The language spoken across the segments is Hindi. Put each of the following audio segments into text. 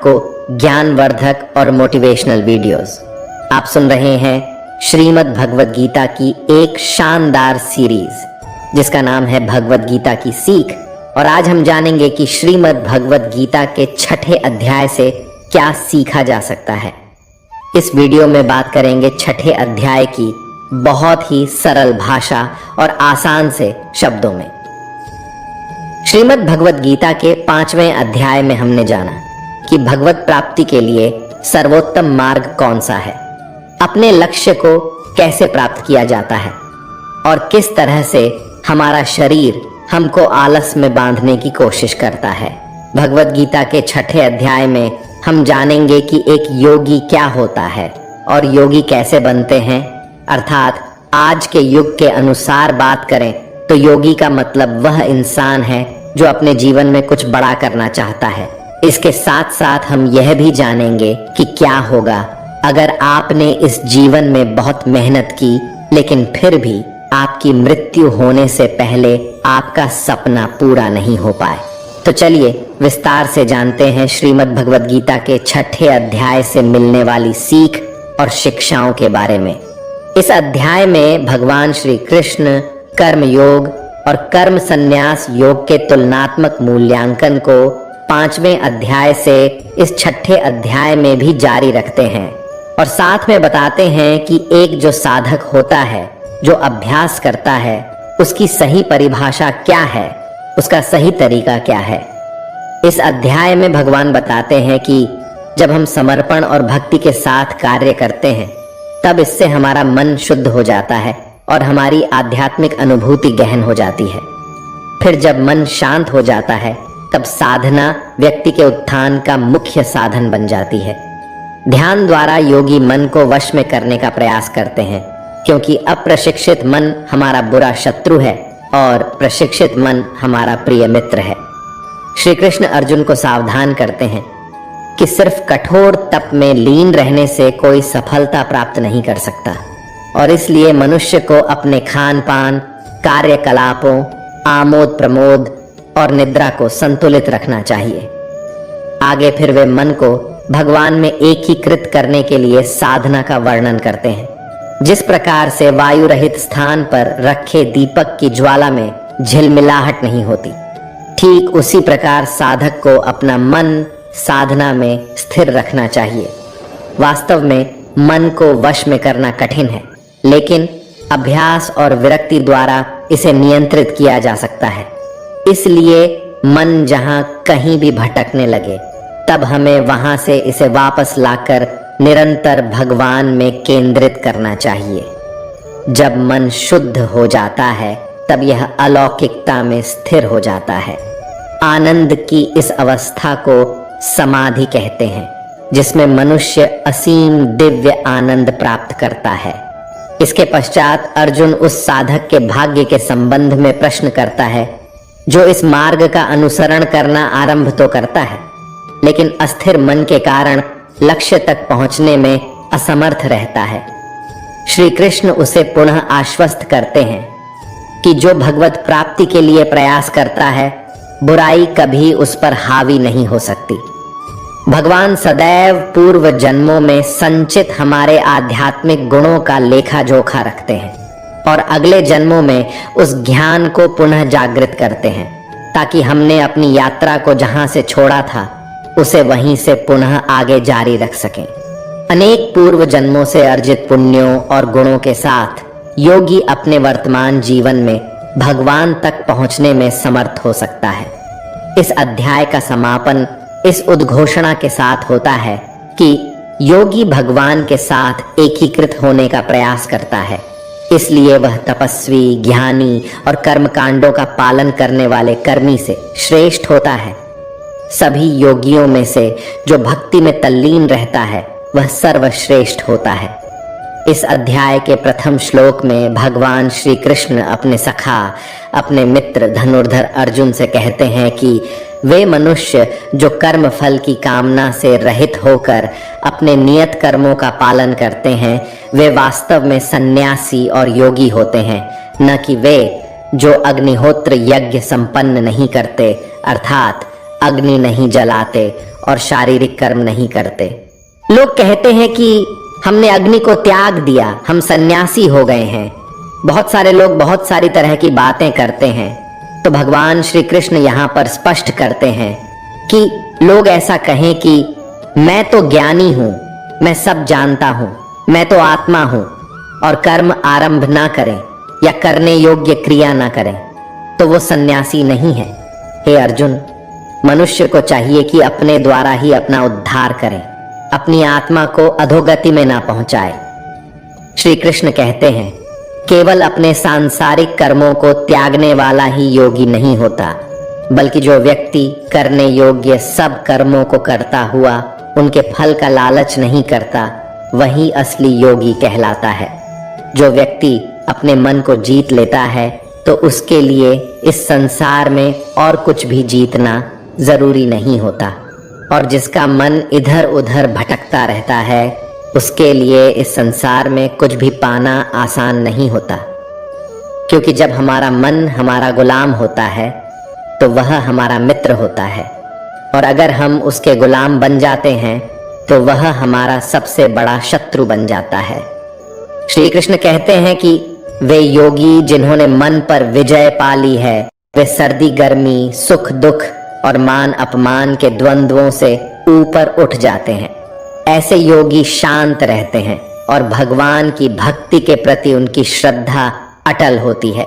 आपको ज्ञानवर्धक और मोटिवेशनल वीडियोस। आप सुन रहे हैं श्रीमद् भगवद गीता की एक शानदार सीरीज जिसका नाम है भगवद गीता की सीख। और आज हम जानेंगे कि श्रीमद् भगवद गीता के 6ठे अध्याय से क्या सीखा जा सकता है। इस वीडियो में बात करेंगे 6ठे अध्याय की बहुत ही सरल भाषा और आसान से शब्दों में। श्रीमद् भगवद गीता के 5वें अध्याय में हमने जाना कि भगवत प्राप्ति के लिए सर्वोत्तम मार्ग कौन सा है, अपने लक्ष्य को कैसे प्राप्त किया जाता है और किस तरह से हमारा शरीर हमको आलस में बांधने की कोशिश करता है। भगवत गीता के 6ठे अध्याय में हम जानेंगे कि एक योगी क्या होता है और योगी कैसे बनते हैं। अर्थात आज के युग के अनुसार बात करें तो योगी का मतलब वह इंसान है जो अपने जीवन में कुछ बड़ा करना चाहता है। इसके साथ साथ हम यह भी जानेंगे कि क्या होगा अगर आपने इस जीवन में बहुत मेहनत की लेकिन फिर भी आपकी मृत्यु होने से पहले आपका सपना पूरा नहीं हो पाए। तो चलिए विस्तार से जानते हैं श्रीमद् भगवद गीता के 6ठे अध्याय से मिलने वाली सीख और शिक्षाओं के बारे में। इस अध्याय में भगवान श्री कृष्ण कर्म योग और कर्म संन्यास योग के तुलनात्मक मूल्यांकन को 5वें अध्याय से इस 6ठे अध्याय में भी जारी रखते हैं और साथ में बताते हैं कि एक जो साधक होता है, जो अभ्यास करता है, उसकी सही परिभाषा क्या है, उसका सही तरीका क्या है। इस अध्याय में भगवान बताते हैं कि जब हम समर्पण और भक्ति के साथ कार्य करते हैं तब इससे हमारा मन शुद्ध हो जाता है और हमारी आध्यात्मिक अनुभूति गहन हो जाती है। फिर जब मन शांत हो जाता है तब साधना व्यक्ति के उत्थान का मुख्य साधन बन जाती है। ध्यान द्वारा योगी मन को वश में करने का प्रयास करते हैं क्योंकि अप्रशिक्षित मन हमारा बुरा शत्रु है और प्रशिक्षित मन हमारा प्रिय मित्र है। श्री कृष्ण अर्जुन को सावधान करते हैं कि सिर्फ कठोर तप में लीन रहने से कोई सफलता प्राप्त नहीं कर सकता और इसलिए मनुष्य को अपने खान पान, कार्यकलापों, आमोद प्रमोद और निद्रा को संतुलित रखना चाहिए। आगे फिर वे मन को भगवान में एकीकृत करने के लिए साधना का वर्णन करते हैं। जिस प्रकार से वायु रहित स्थान पर रखे दीपक की ज्वाला में झिलमिलाहट नहीं होती, ठीक उसी प्रकार साधक को अपना मन साधना में स्थिर रखना चाहिए। वास्तव में मन को वश में करना कठिन है, लेकिन अभ्यास और विरक्ति द्वारा इसे नियंत्रित किया जा सकता है। इसलिए मन जहां कहीं भी भटकने लगे तब हमें वहां से इसे वापस लाकर निरंतर भगवान में केंद्रित करना चाहिए। जब मन शुद्ध हो जाता है तब यह अलौकिकता में स्थिर हो जाता है। आनंद की इस अवस्था को समाधि कहते हैं, जिसमें मनुष्य असीम दिव्य आनंद प्राप्त करता है। इसके पश्चात अर्जुन उस साधक के भाग्य के संबंध में प्रश्न करता है जो इस मार्ग का अनुसरण करना आरंभ तो करता है लेकिन अस्थिर मन के कारण लक्ष्य तक पहुंचने में असमर्थ रहता है। श्री कृष्ण उसे पुनः आश्वस्त करते हैं कि जो भगवत प्राप्ति के लिए प्रयास करता है बुराई कभी उस पर हावी नहीं हो सकती। भगवान सदैव पूर्व जन्मों में संचित हमारे आध्यात्मिक गुणों का लेखा जोखा रखते हैं और अगले जन्मों में उस ज्ञान को पुनः जागृत करते हैं ताकि हमने अपनी यात्रा को जहां से छोड़ा था उसे वहीं से पुनः आगे जारी रख सकें। अनेक पूर्व जन्मों से अर्जित पुण्यों और गुणों के साथ योगी अपने वर्तमान जीवन में भगवान तक पहुंचने में समर्थ हो सकता है। इस अध्याय का समापन इस उद्घोषणा के साथ होता है कि योगी भगवान के साथ एकीकृत होने का प्रयास करता है, इसलिए वह तपस्वी, ज्ञानी और कर्मकांडों का पालन करने वाले कर्मी से श्रेष्ठ होता है। सभी योगियों में से जो भक्ति में तल्लीन रहता है वह सर्वश्रेष्ठ होता है। इस अध्याय के प्रथम श्लोक में भगवान श्री कृष्ण अपने सखा, अपने मित्र धनुर्धर अर्जुन से कहते हैं कि वे मनुष्य जो कर्म फल की कामना से रहित होकर अपने नियत कर्मों का पालन करते हैं वे वास्तव में सन्यासी और योगी होते हैं, न कि वे जो अग्निहोत्र यज्ञ संपन्न नहीं करते, अर्थात अग्नि नहीं जलाते और शारीरिक कर्म नहीं करते। लोग कहते हैं कि हमने अग्नि को त्याग दिया, हम सन्यासी हो गए हैं। बहुत सारे लोग बहुत सारी तरह की बातें करते हैं। तो भगवान श्री कृष्ण यहाँ पर स्पष्ट करते हैं कि लोग ऐसा कहें कि मैं तो ज्ञानी हूं, मैं सब जानता हूं, मैं तो आत्मा हूं, और कर्म आरंभ ना करें या करने योग्य क्रिया ना करें, तो वो सन्यासी नहीं है। हे अर्जुन, मनुष्य को चाहिए कि अपने द्वारा ही अपना उद्धार करें, अपनी आत्मा को अधोगति में ना पहुंचाए। श्री कृष्ण कहते हैं, केवल अपने सांसारिक कर्मों को त्यागने वाला ही योगी नहीं होता, बल्कि जो व्यक्ति करने योग्य सब कर्मों को करता हुआ उनके फल का लालच नहीं करता, वही असली योगी कहलाता है। जो व्यक्ति अपने मन को जीत लेता है तो उसके लिए इस संसार में और कुछ भी जीतना जरूरी नहीं होता, और जिसका मन इधर उधर भटकता रहता है उसके लिए इस संसार में कुछ भी पाना आसान नहीं होता। क्योंकि जब हमारा मन हमारा गुलाम होता है तो वह हमारा मित्र होता है, और अगर हम उसके गुलाम बन जाते हैं तो वह हमारा सबसे बड़ा शत्रु बन जाता है। श्री कृष्ण कहते हैं कि वे योगी जिन्होंने मन पर विजय पा ली है, वे सर्दी गर्मी, सुख दुख और मान अपमान के द्वंद्वों से ऊपर उठ जाते हैं। ऐसे योगी शांत रहते हैं और भगवान की भक्ति के प्रति उनकी श्रद्धा अटल होती है।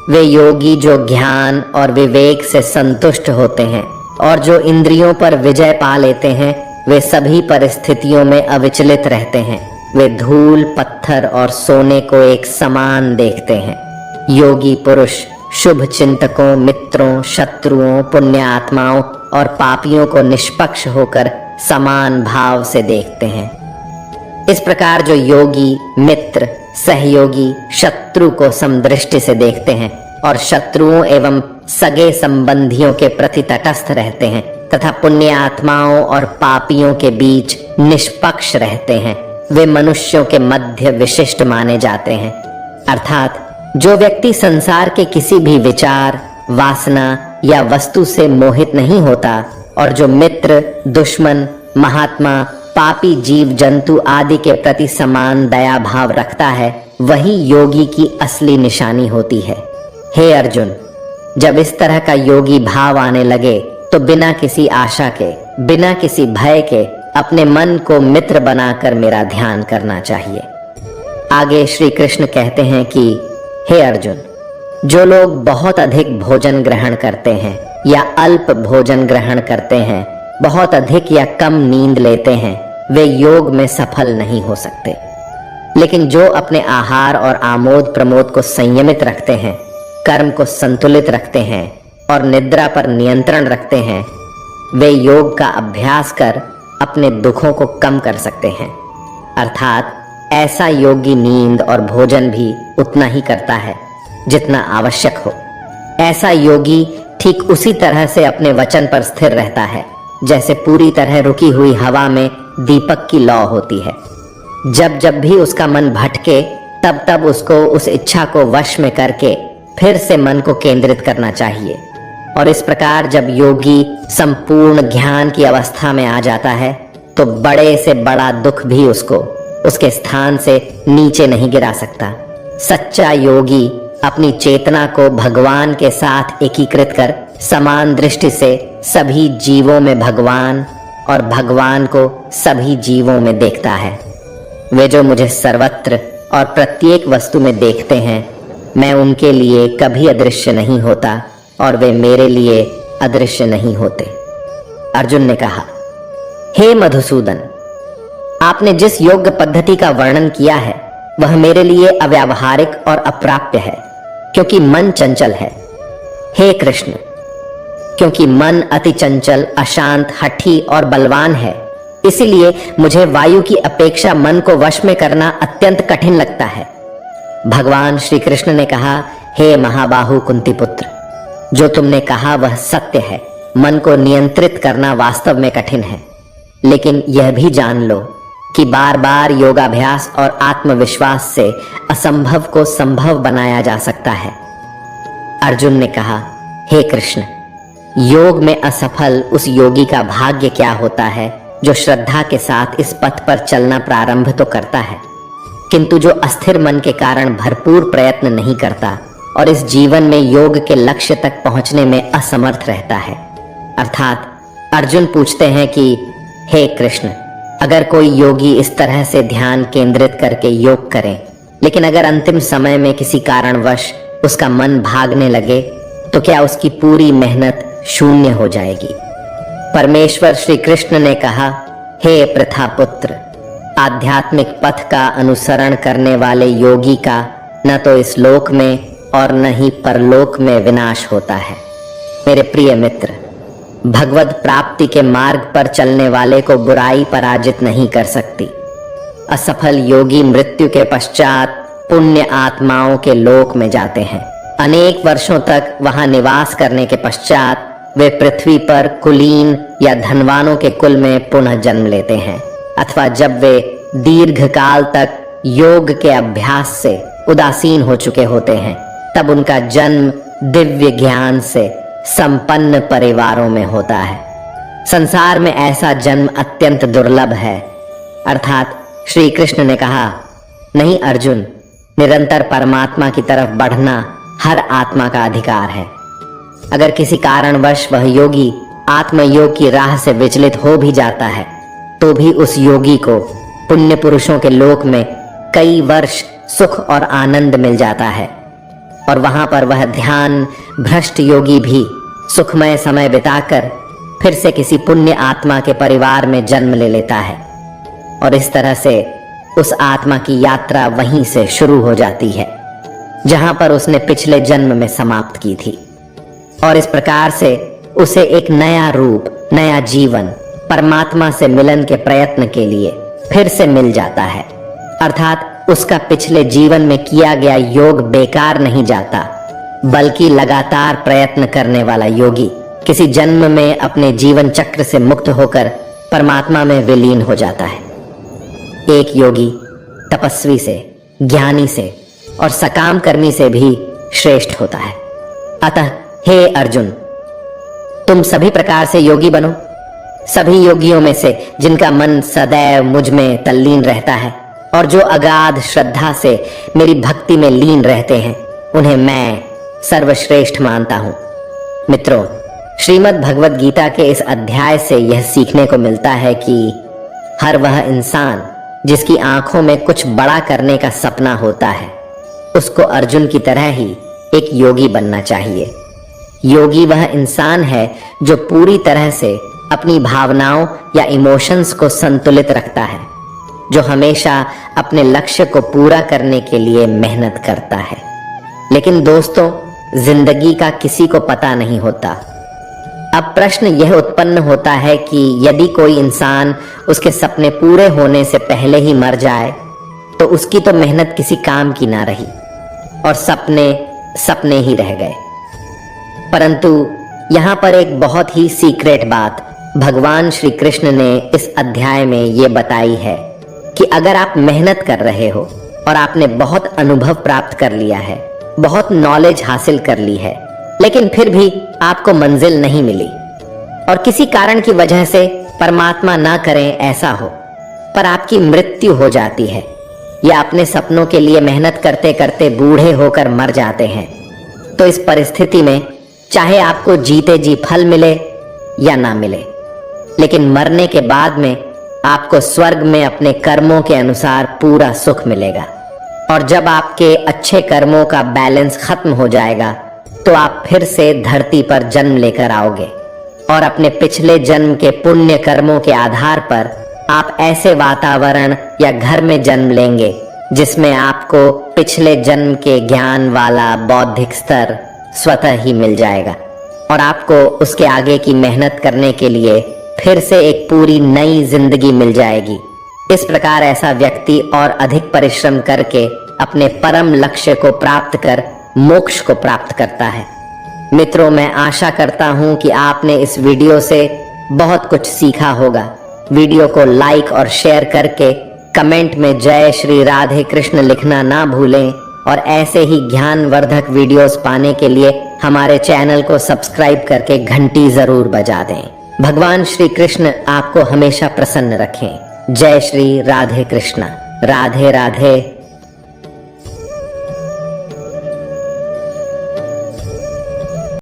वे योगी जो ज्ञान और विवेक से संतुष्ट होते हैं और जो इंद्रियों पर विजय पा लेते हैं, वे सभी परिस्थितियों में अविचलित रहते हैं। वे धूल, पत्थर और सोने को एक समान देखते हैं। योगी पुरुष शुभ चिंतकों, मित्रों, शत्रुओं, पुण्य आत्माओं और पापियों को निष्पक्ष होकर समान भाव से देखते हैं। इस प्रकार जो योगी मित्र, सहयोगी, शत्रु को समदृष्टि से देखते हैं और शत्रुओं एवं सगे संबंधियों के प्रति तटस्थ रहते हैं तथा पुण्य आत्माओं और पापियों के बीच निष्पक्ष रहते हैं, वे मनुष्यों के मध्य विशिष्ट माने जाते हैं। अर्थात जो व्यक्ति संसार के किसी भी विचार, वासना या वस्तु से मोहित नहीं होता और जो मित्र, दुश्मन, महात्मा, पापी जीव जंतु आदि के प्रति समान दया भाव रखता है, वही योगी की असली निशानी होती है। हे अर्जुन, जब इस तरह का योगी भाव आने लगे तो बिना किसी आशा के, बिना किसी भय के अपने मन को मित्र बनाकर मेरा ध्यान करना चाहिए। आगे श्री कृष्ण कहते हैं कि हे अर्जुन, जो लोग बहुत अधिक भोजन ग्रहण करते हैं या अल्प भोजन ग्रहण करते हैं, बहुत अधिक या कम नींद लेते हैं, वे योग में सफल नहीं हो सकते। लेकिन जो अपने आहार और आमोद प्रमोद को संयमित रखते हैं, कर्म को संतुलित रखते हैं और निद्रा पर नियंत्रण रखते हैं, वे योग का अभ्यास कर अपने दुखों को कम कर सकते हैं। अर्थात ऐसा योगी नींद और भोजन भी उतना ही करता है जितना आवश्यक हो। ऐसा योगी ठीक उसी तरह से अपने वचन पर स्थिर रहता है जैसे पूरी तरह रुकी हुई हवा में दीपक की लौ होती है। जब जब भी उसका मन भटके तब तब उसको उस इच्छा को वश में करके फिर से मन को केंद्रित करना चाहिए। और इस प्रकार जब योगी संपूर्ण ज्ञान की अवस्था में आ जाता है तो बड़े से बड़ा दुख भी उसको उसके स्थान से नीचे नहीं गिरा सकता। सच्चा योगी अपनी चेतना को भगवान के साथ एकीकृत कर समान दृष्टि से सभी जीवों में भगवान और भगवान को सभी जीवों में देखता है। वे जो मुझे सर्वत्र और प्रत्येक वस्तु में देखते हैं, मैं उनके लिए कभी अदृश्य नहीं होता और वे मेरे लिए अदृश्य नहीं होते। अर्जुन ने कहा, हे मधुसूदन, आपने जिस योग पद्धति का वर्णन किया है वह मेरे लिए अव्यावहारिक और अप्राप्य है, क्योंकि मन चंचल है। हे कृष्ण, क्योंकि मन अति चंचल, अशांत, हठी और बलवान है, इसीलिए मुझे वायु की अपेक्षा मन को वश में करना अत्यंत कठिन लगता है। भगवान श्री कृष्ण ने कहा, हे महाबाहु कुंती पुत्र, जो तुमने कहा वह सत्य है। मन को नियंत्रित करना वास्तव में कठिन है, लेकिन यह भी जान लो कि बार बार योगाभ्यास और आत्मविश्वास से असंभव को संभव बनाया जा सकता है। अर्जुन ने कहा, हे कृष्ण, योग में असफल उस योगी का भाग्य क्या होता है जो श्रद्धा के साथ इस पथ पर चलना प्रारंभ तो करता है, किंतु जो अस्थिर मन के कारण भरपूर प्रयत्न नहीं करता और इस जीवन में योग के लक्ष्य तक पहुंचने में असमर्थ रहता है। अर्थात अर्जुन पूछते हैं कि हे कृष्ण, अगर कोई योगी इस तरह से ध्यान केंद्रित करके योग करे, लेकिन अगर अंतिम समय में किसी कारणवश उसका मन भागने लगे, तो क्या उसकी पूरी मेहनत शून्य हो जाएगी? परमेश्वर श्री कृष्ण ने कहा, हे प्रथापुत्र, आध्यात्मिक पथ का अनुसरण करने वाले योगी का न तो इस लोक में और न ही परलोक में विनाश होता है। मेरे प्रिय मित्र, भगवत प्राप्ति के मार्ग पर चलने वाले को बुराई पराजित नहीं कर सकती। असफल योगी मृत्यु के पश्चात पुण्य आत्माओं के लोक में जाते हैं। अनेक वर्षों तक वहां निवास करने के पश्चात वे पृथ्वी पर कुलीन या धनवानों के कुल में पुनः जन्म लेते हैं, अथवा जब वे दीर्घ काल तक योग के अभ्यास से उदासीन हो चुके होते हैं, तब उनका जन्म दिव्य ज्ञान से संपन्न परिवारों में होता है। संसार में ऐसा जन्म अत्यंत दुर्लभ है। अर्थात श्री कृष्ण ने कहा, नहीं अर्जुन, निरंतर परमात्मा की तरफ बढ़ना हर आत्मा का अधिकार है। अगर किसी कारणवश वह योगी आत्मयोग की राह से विचलित हो भी जाता है, तो भी उस योगी को पुण्य पुरुषों के लोक में कई वर्ष सुख और आनंद मिल जाता है, और वहां पर वह ध्यान भ्रष्ट योगी भी सुखमय समय बिताकर फिर से किसी पुण्य आत्मा के परिवार में जन्म ले लेता है, और इस तरह से उस आत्मा की यात्रा वहीं से शुरू हो जाती है जहां पर उसने पिछले जन्म में समाप्त की थी। और इस प्रकार से उसे एक नया रूप, नया जीवन परमात्मा से मिलन के प्रयत्न के लिए फिर से मिल जाता है। अर्थात उसका पिछले जीवन में किया गया योग बेकार नहीं जाता, बल्कि लगातार प्रयत्न करने वाला योगी किसी जन्म में अपने जीवन चक्र से मुक्त होकर परमात्मा में विलीन हो जाता है। एक योगी तपस्वी से, ज्ञानी से और सकाम कर्मी से भी श्रेष्ठ होता है। अतः हे अर्जुन, तुम सभी प्रकार से योगी बनो। सभी योगियों में से जिनका मन सदैव मुझ में तल्लीन रहता है और जो अगाध श्रद्धा से मेरी भक्ति में लीन रहते हैं, उन्हें मैं सर्वश्रेष्ठ मानता हूं। मित्रों, श्रीमद् भगवद गीता के इस अध्याय से यह सीखने को मिलता है कि हर वह इंसान जिसकी आंखों में कुछ बड़ा करने का सपना होता है, उसको अर्जुन की तरह ही एक योगी बनना चाहिए। योगी वह इंसान है जो पूरी तरह से अपनी भावनाओं या इमोशंस को संतुलित रखता है, जो हमेशा अपने लक्ष्य को पूरा करने के लिए मेहनत करता है। लेकिन दोस्तों, जिंदगी का किसी को पता नहीं होता। अब प्रश्न यह उत्पन्न होता है कि यदि कोई इंसान उसके सपने पूरे होने से पहले ही मर जाए, तो उसकी तो मेहनत किसी काम की ना रही और सपने सपने ही रह गए। परंतु यहाँ पर एक बहुत ही सीक्रेट बात भगवान श्री कृष्ण ने इस अध्याय में ये बताई है कि अगर आप मेहनत कर रहे हो और आपने बहुत अनुभव प्राप्त कर लिया है, बहुत नॉलेज हासिल कर ली है, लेकिन फिर भी आपको मंजिल नहीं मिली और किसी कारण की वजह से परमात्मा ना करें ऐसा हो, पर आपकी मृत्यु हो जाती है या अपने सपनों के लिए मेहनत करते करते बूढ़े होकर मर जाते हैं, तो इस परिस्थिति में चाहे आपको जीते जी फल मिले या ना मिले, लेकिन मरने के बाद में आपको स्वर्ग में अपने कर्मों के अनुसार पूरा सुख मिलेगा। और जब आपके अच्छे कर्मों का बैलेंस खत्म हो जाएगा, तो आप फिर से धरती पर जन्म लेकर आओगे और अपने पिछले जन्म के पुण्य कर्मों के आधार पर आप ऐसे वातावरण या घर में जन्म लेंगे जिसमें आपको पिछले जन्म के ज्ञान वाला बौद्धिक स्तर स्वतः ही मिल जाएगा और आपको उसके आगे की मेहनत करने के लिए फिर से एक पूरी नई जिंदगी मिल जाएगी। इस प्रकार ऐसा व्यक्ति और अधिक परिश्रम करके अपने परम लक्ष्य को प्राप्त कर मोक्ष को प्राप्त करता है। मित्रों, मैं आशा करता हूं कि आपने इस वीडियो से बहुत कुछ सीखा होगा। वीडियो को लाइक और शेयर करके कमेंट में जय श्री राधे कृष्ण लिखना ना भूलें और ऐसे ही ज्ञानवर्धक वीडियोस पाने के लिए हमारे चैनल को सब्सक्राइब करके घंटी जरूर बजा दें। भगवान श्री कृष्ण आपको हमेशा प्रसन्न रखें। जय श्री राधे कृष्ण। राधे राधे।